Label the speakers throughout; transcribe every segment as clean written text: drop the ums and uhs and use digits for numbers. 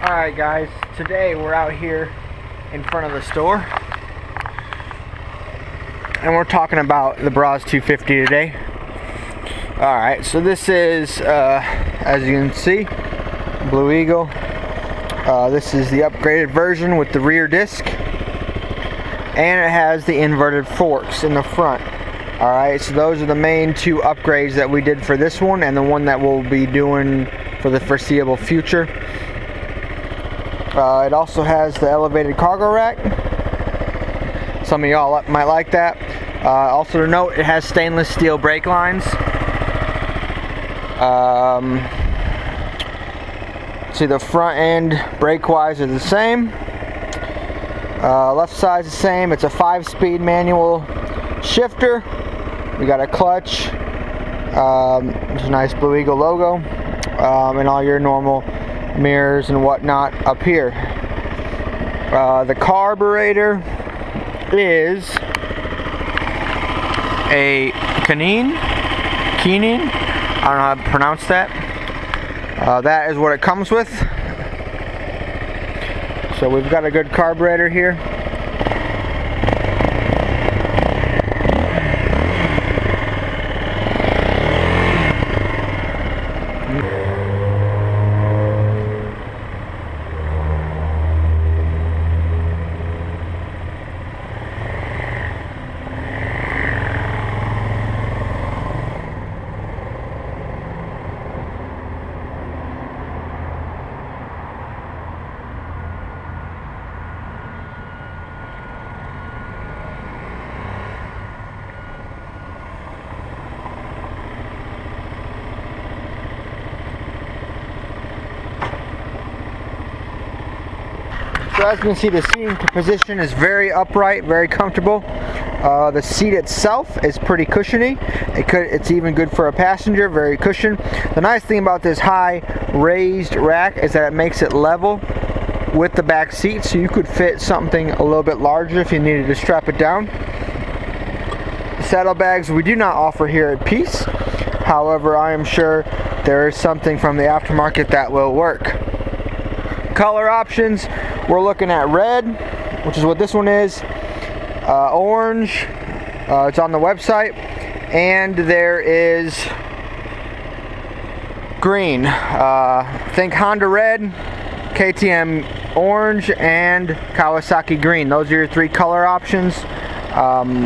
Speaker 1: Alright guys, today we're out here in front of the store and we're talking about the Brozz 250 today. Alright, so this is, as you can see, Blue Eagle. This is the upgraded version with the rear disc, and it has the inverted forks in the front. Alright, so those are the main two upgrades that we did for this one, and the one that we'll be doing for the foreseeable future. It also has the elevated cargo rack. Some of y'all might like that. Also to note, it has stainless steel brake lines. See, the front end brake wise are the same. Left side's the same. It's a 5-speed manual shifter. We got a clutch. There's a nice Blue Eagle logo, and all your normal mirrors and whatnot up here. The carburetor is a Keenan. I don't know how to pronounce that. That is what it comes with. So we've got a good carburetor here. So as you can see, the seating position is very upright, very comfortable. The seat itself is pretty cushiony. It's even good for a passenger, very cushioned. The nice thing about this high raised rack is that it makes it level with the back seat, so you could fit something a little bit larger if you needed to strap it down. Saddlebags we do not offer here at Peace. However, I am sure there is something from the aftermarket that will work. Color options, we're looking at red, which is what this one is, orange, it's on the website, and there is green. Think Honda red, KTM orange, and Kawasaki green. Those are your three color options.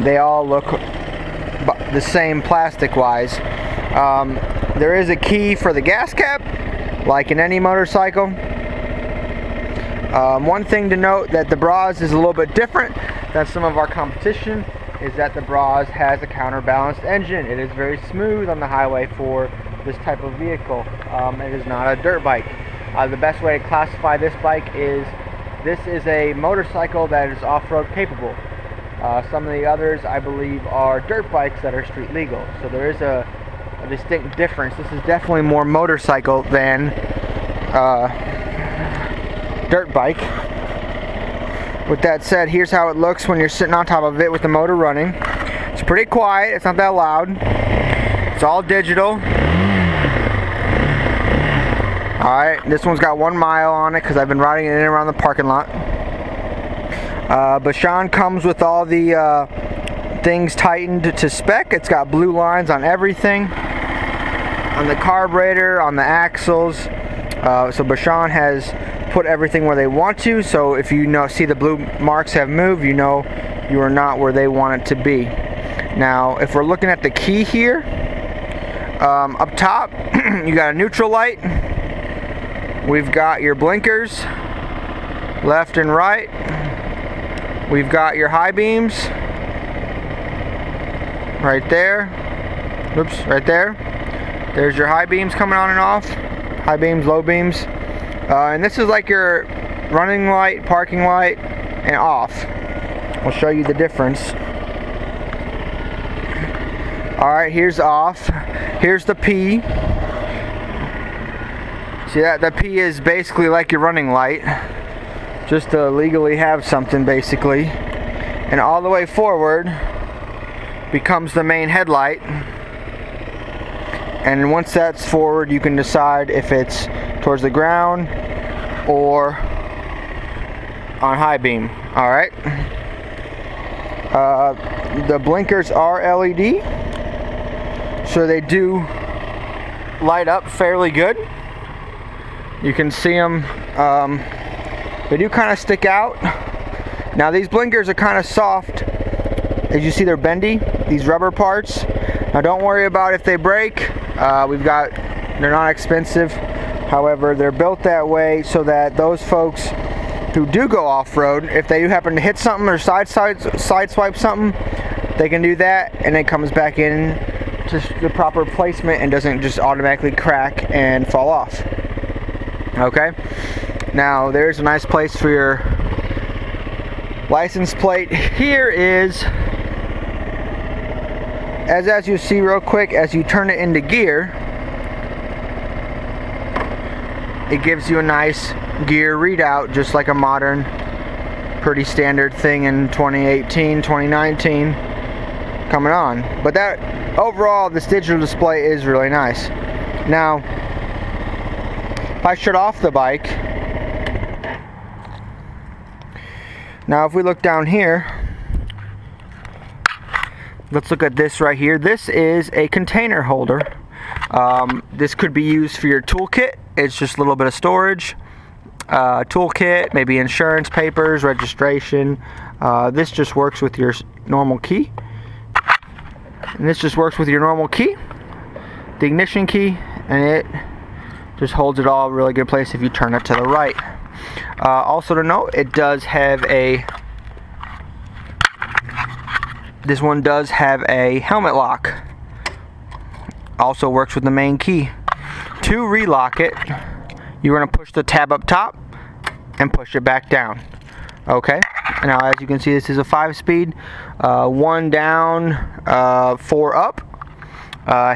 Speaker 1: They all look the same plastic wise. There is a key for the gas cap, like in any motorcycle. One thing to note that the Brozz is a little bit different than some of our competition is that the Brozz has a counterbalanced engine. It is very smooth on the highway for this type of vehicle. It is not a dirt bike. The best way to classify this bike is this is a motorcycle that is off-road capable. Some of the others, I believe, are dirt bikes that are street legal. So there is a distinct difference. This is definitely more motorcycle than dirt bike. With that said, here's how it looks when you're sitting on top of it with the motor running. It's pretty quiet, it's not that loud. It's all digital. Alright, this one's got 1 mile on it because I've been riding it in and around the parking lot. Bashan comes with all the things tightened to spec. It's got blue lines on everything, on the carburetor, on the axles. So Bashan has put everything where they want to, so if you see the blue marks have moved, you know you are not where they want it to be. Now if we're looking at the key here, up top you got a neutral light, we've got your blinkers left and right, we've got your high beams right there, oops, right there, there's your high beams coming on and off, high beams, low beams. And this is like your running light, parking light, and off. I'll show you the difference. Alright, here's off. Here's the P. See that? The P is basically like your running light. Just to legally have something, basically. And all the way forward becomes the main headlight. And once that's forward, you can decide if it's towards the ground or on high beam. All right. The blinkers are LED, so they do light up fairly good. You can see them. They do kind of stick out. Now these blinkers are kind of soft. As you see, they're bendy, these rubber parts. Now don't worry about if they break. They're not expensive. However, they're built that way so that those folks who do go off-road, if they do happen to hit something or sideswipe something, they can do that and it comes back in to the proper placement and doesn't just automatically crack and fall off. Okay, now there's a nice place for your license plate. Here is, as you see real quick, as you turn it into gear, it gives you a nice gear readout, just like a modern, pretty standard thing in 2018, 2019 coming on. But that overall, this digital display is really nice. Now, if I shut off the bike, now if we look down here, let's look at this right here. This is a container holder. This could be used for your toolkit. It's just a little bit of storage. Toolkit, maybe insurance papers, registration. This just works with your normal key. And this just works with your normal key, the ignition key, and it just holds it all in a really good place if you turn it to the right. Also to note, it does have this one does have a helmet lock. Also works with the main key. To relock it, you're going to push the tab up top and push it back down. Okay, now as you can see, this is a 5-speed, 1 down, 4 up.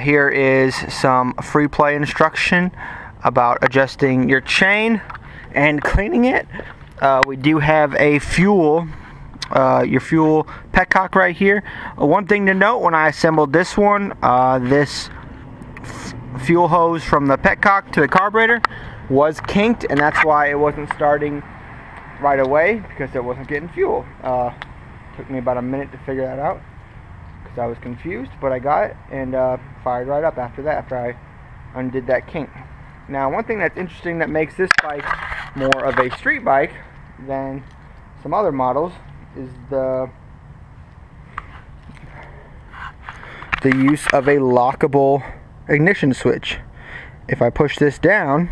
Speaker 1: Here is some free play instruction about adjusting your chain and cleaning it. We do have a your fuel petcock right here. One thing to note, when I assembled this one, this fuel hose from the petcock to the carburetor was kinked, and that's why it wasn't starting right away, because it wasn't getting fuel. Took me about a minute to figure that out because I was confused, but I got it and fired right up after that, after I undid that kink. Now, one thing that's interesting that makes this bike more of a street bike than some other models is the use of a lockable ignition switch. If I push this down,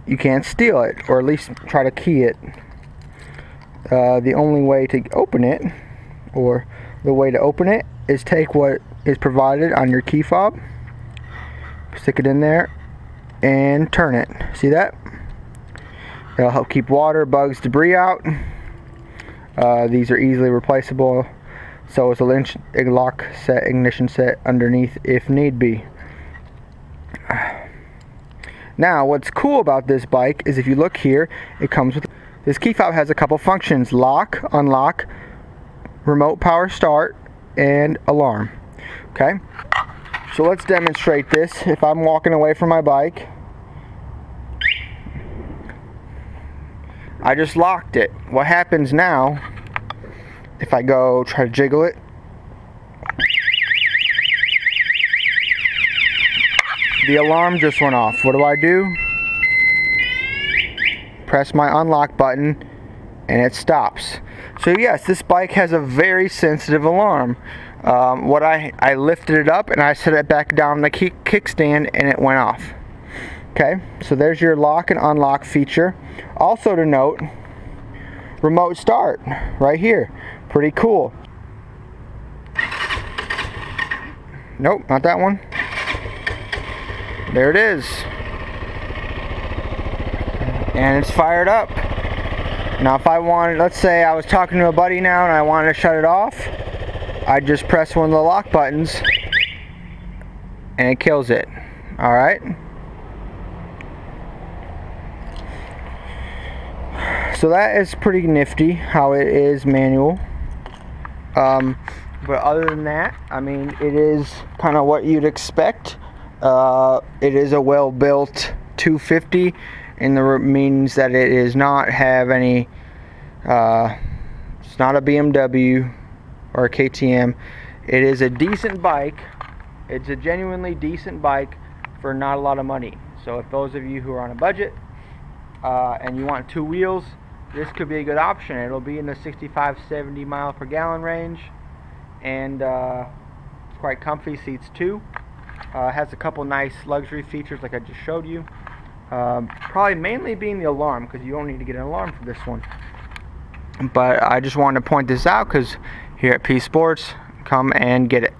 Speaker 1: you can't steal it, or at least try to key it. The only way to open it, or the way to open it, is take what is provided on your key fob, stick it in there, and turn it. See that? It'll help keep water, bugs, debris out. These are easily replaceable. So is a lock set, ignition set underneath if need be. Now, what's cool about this bike is if you look here, it comes with this key fob. Has a couple functions: lock, unlock, remote power start, and alarm. Okay, so let's demonstrate this. If I'm walking away from my bike, I just locked it. What happens now, if I go try to jiggle it, the alarm just went off. What do? Press my unlock button and it stops. So yes, this bike has a very sensitive alarm. I lifted it up and I set it back down the kickstand and it went off. Okay, so there's your lock and unlock feature. Also to note, remote start right here. Pretty cool. Nope, not that one. There it is. And it's fired up. Now if I wanted, let's say I was talking to a buddy now and I wanted to shut it off, I'd just press one of the lock buttons and it kills it. Alright? So that is pretty nifty how it is manual. But other than that, I mean, it is kind of what you'd expect. It is a well-built 250 means that it is not have any. It's not a BMW or a KTM. It is a decent bike. It's a genuinely decent bike for not a lot of money. So if those of you who are on a budget and you want 2 wheels, this could be a good option. It'll be in the 65-70 mile per gallon range, and it's quite comfy. Seats 2. Has a couple nice luxury features like I just showed you. Probably mainly being the alarm, because you don't need to get an alarm for this one. But I just wanted to point this out because here at P Sports, come and get it.